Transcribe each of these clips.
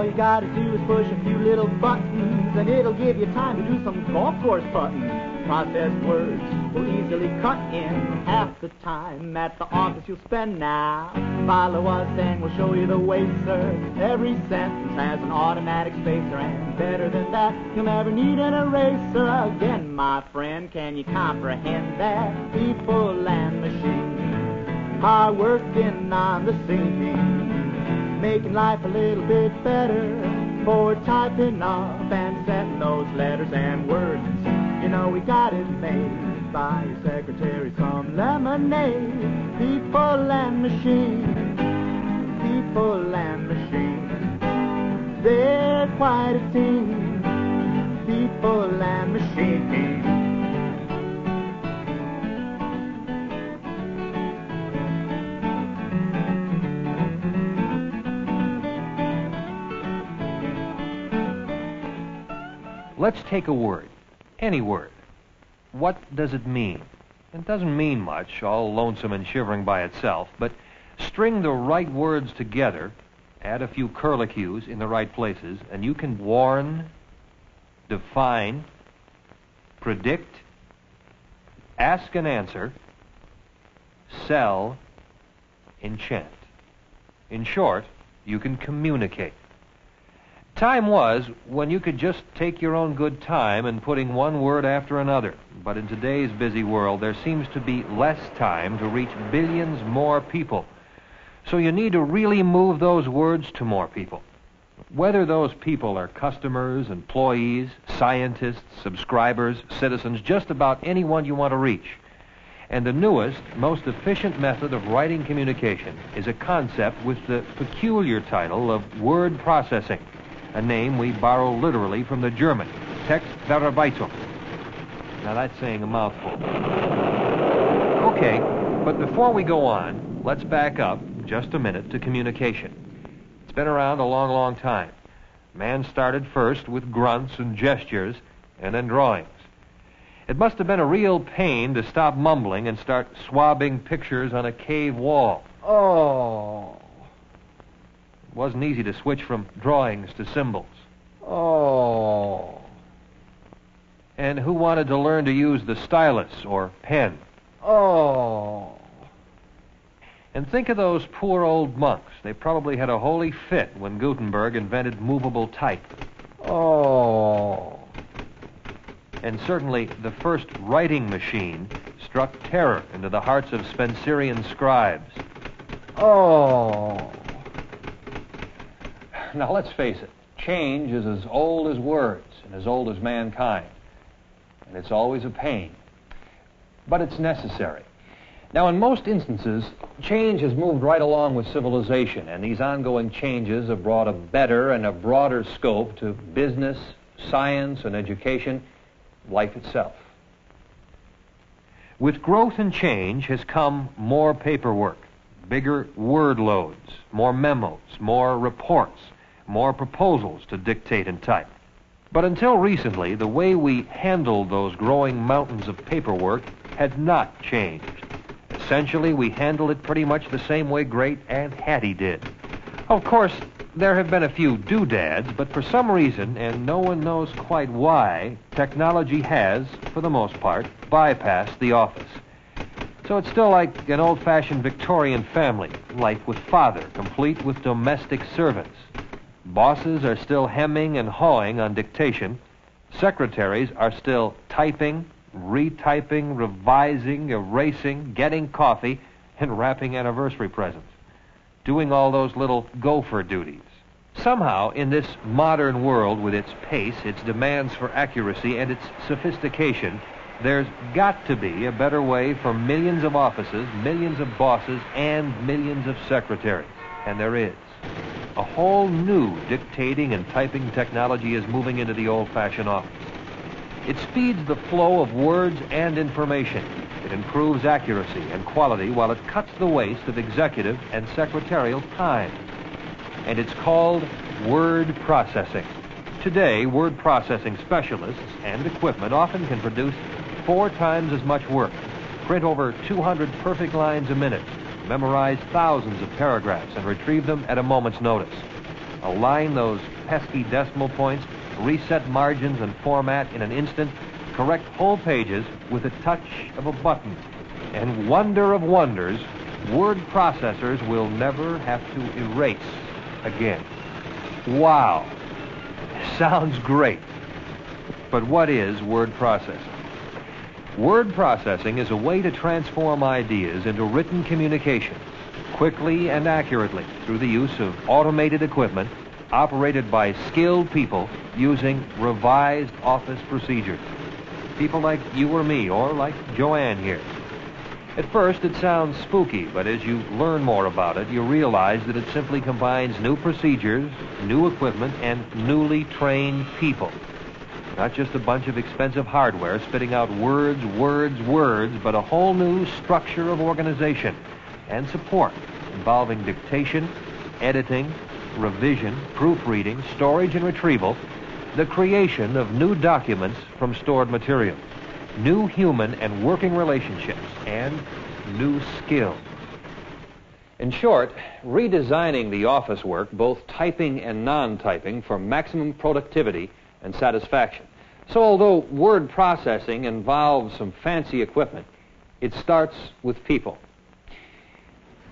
All you gotta do is push a few little buttons, and it'll give you time to do some golf course putting. Processed words will easily cut in half the time at the office you'll spend now. Follow us and we'll show you the way, sir. Every sentence has an automatic spacer, and better than that, you'll never need an eraser again, my friend. Can you comprehend that? People and machines are working on the scene, making life a little bit better for typing up and sending those letters and words. You know we got it made by your secretary some lemonade. People and machines, people and machines, they're quite a team. People and machines. Let's take a word. Any word. What does it mean? It doesn't mean much, all lonesome and shivering by itself, but string the right words together, add a few curlicues in the right places, and you can warn, define, predict, ask and answer, sell, enchant. In short, you can communicate. Time was when you could just take your own good time in putting one word after another. But in today's busy world, there seems to be less time to reach billions more people. So you need to really move those words to more people. Whether those people are customers, employees, scientists, subscribers, citizens, just about anyone you want to reach. And the newest, most efficient method of writing communication is a concept with the peculiar title of word processing, a name we borrow literally from the German, Textverarbeitung. Now that's saying a mouthful. Okay, but before we go on, let's back up just a minute to communication. It's been around a long, long time. Man started first with grunts and gestures, and then drawings. It must have been a real pain to stop mumbling and start swabbing pictures on a cave wall. Oh. It wasn't easy to switch from drawings to symbols. Oh. And who wanted to learn to use the stylus or pen? Oh. And think of those poor old monks. They probably had a holy fit when Gutenberg invented movable type. Oh. And certainly the first writing machine struck terror into the hearts of Spencerian scribes. Oh. Now, let's face it. Change is as old as words and as old as mankind. And it's always a pain. But it's necessary. Now, in most instances, change has moved right along with civilization, and these ongoing changes have brought a better and a broader scope to business, science, and education, life itself. With growth and change has come more paperwork, bigger word loads, more memos, more reports, more proposals to dictate and type. But until recently, the way we handled those growing mountains of paperwork had not changed. Essentially, we handled it pretty much the same way Great Aunt Hattie did. Of course, there have been a few doodads, but for some reason, and no one knows quite why, technology has, for the most part, bypassed the office. So it's still like an old-fashioned Victorian family, life with father, complete with domestic servants. Bosses are still hemming and hawing on dictation. Secretaries are still typing, retyping, revising, erasing, getting coffee, and wrapping anniversary presents. Doing all those little gopher duties. Somehow, in this modern world with its pace, its demands for accuracy, and its sophistication, there's got to be a better way for millions of offices, millions of bosses, and millions of secretaries. And there is. A whole new dictating and typing technology is moving into the old-fashioned office. It speeds the flow of words and information. It improves accuracy and quality while it cuts the waste of executive and secretarial time. And it's called word processing. Today, word processing specialists and equipment often can produce 4 times as much work, print over 200 perfect lines a minute, memorize thousands of paragraphs, and retrieve them at a moment's notice. Align those pesky decimal points, reset margins and format in an instant, correct whole pages with the touch of a button. And wonder of wonders, word processors will never have to erase again. Wow. Sounds great. But what is word processing? Word processing is a way to transform ideas into written communication quickly and accurately through the use of automated equipment operated by skilled people using revised office procedures. People like you or me, or like Joanne here. At first, it sounds spooky, but as you learn more about it, you realize that it simply combines new procedures, new equipment, and newly trained people. Not just a bunch of expensive hardware spitting out words, but a whole new structure of organization and support involving dictation, editing, revision, proofreading, storage and retrieval, the creation of new documents from stored material, new human and working relationships, and new skills. In short, redesigning the office work, both typing and non-typing, for maximum productivity and satisfaction. So although word processing involves some fancy equipment, it starts with people.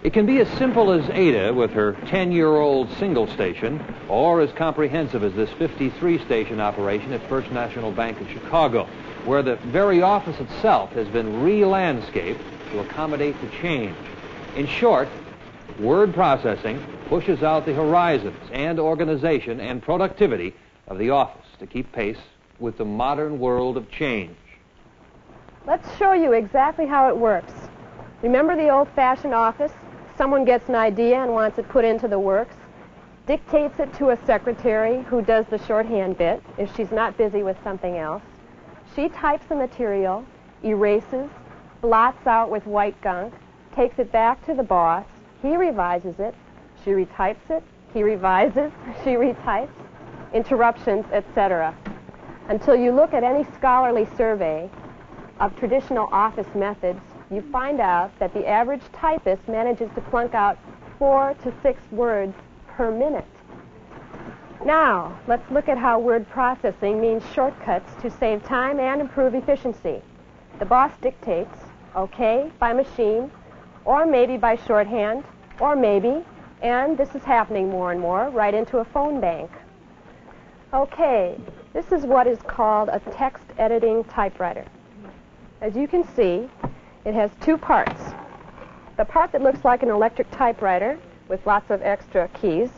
It can be as simple as Ada with her 10-year-old single station, or as comprehensive as this 53-station operation at First National Bank of Chicago, where the very office itself has been re-landscaped to accommodate the change. In short, word processing pushes out the horizons and organization and productivity of the office to keep pace with the modern world of change. Let's show you exactly how it works. Remember the old-fashioned office? Someone gets an idea and wants it put into the works, dictates it to a secretary who does the shorthand bit if she's not busy with something else. She types the material, erases, blots out with white gunk, takes it back to the boss. He revises it. She retypes it. He revises. She retypes. Interruptions, etc. Until you look at any scholarly survey of traditional office methods, you find out that the average typist manages to plunk out 4 to 6 words per minute. Now, let's look at how word processing means shortcuts to save time and improve efficiency. The boss dictates, okay, by machine, or maybe by shorthand, or maybe, and this is happening more and more, right into a phone bank. Okay, this is what is called a text editing typewriter. As you can see, it has 2 parts. The part that looks like an electric typewriter with lots of extra keys,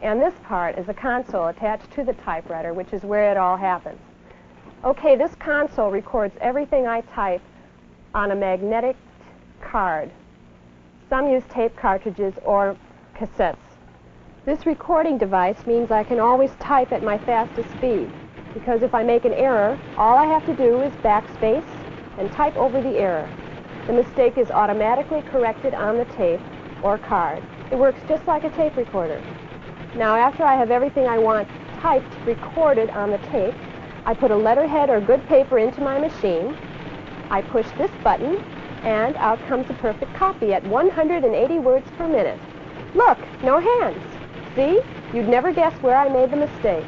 and this part is a console attached to the typewriter, which is where it all happens. Okay, this console records everything I type on a magnetic card. Some use tape cartridges or cassettes. This recording device means I can always type at my fastest speed, because if I make an error, all I have to do is backspace and type over the error. The mistake is automatically corrected on the tape or card. It works just like a tape recorder. Now, after I have everything I want typed, recorded on the tape, I put a letterhead or good paper into my machine. I push this button, and out comes a perfect copy at 180 words per minute. Look, no hands. See? You'd never guess where I made the mistake.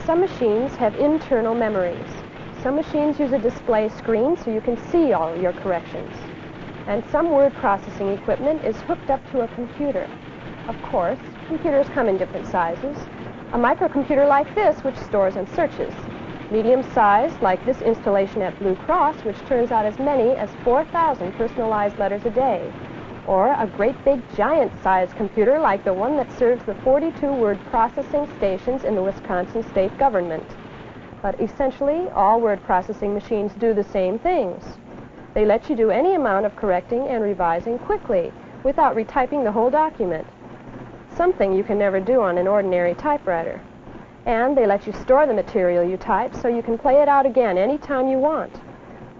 Some machines have internal memories. Some machines use a display screen so you can see all your corrections. And some word processing equipment is hooked up to a computer. Of course, computers come in different sizes. A microcomputer like this, which stores and searches. Medium size, like this installation at Blue Cross, which turns out as many as 4,000 personalized letters a day. Or a great big giant-sized computer like the one that serves the 42 word processing stations in the Wisconsin state government. But essentially, all word processing machines do the same things. They let you do any amount of correcting and revising quickly without retyping the whole document, something you can never do on an ordinary typewriter. And they let you store the material you type so you can play it out again anytime you want.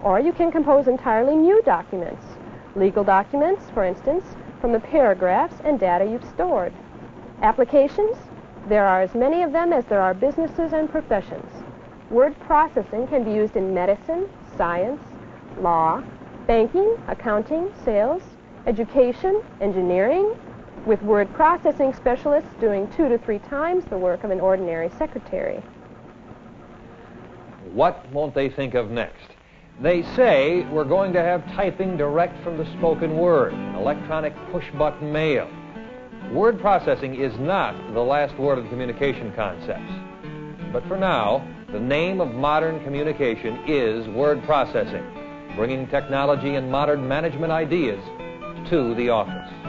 Or you can compose entirely new documents, legal documents, for instance, from the paragraphs and data you've stored. Applications? There are as many of them as there are businesses and professions. Word processing can be used in medicine, science, law, banking, accounting, sales, education, engineering, with word processing specialists doing 2 to 3 times the work of an ordinary secretary. What won't they think of next? They say we're going to have typing direct from the spoken word, electronic push-button mail. Word processing is not the last word of communication concepts. But for now, the name of modern communication is word processing, bringing technology and modern management ideas to the office.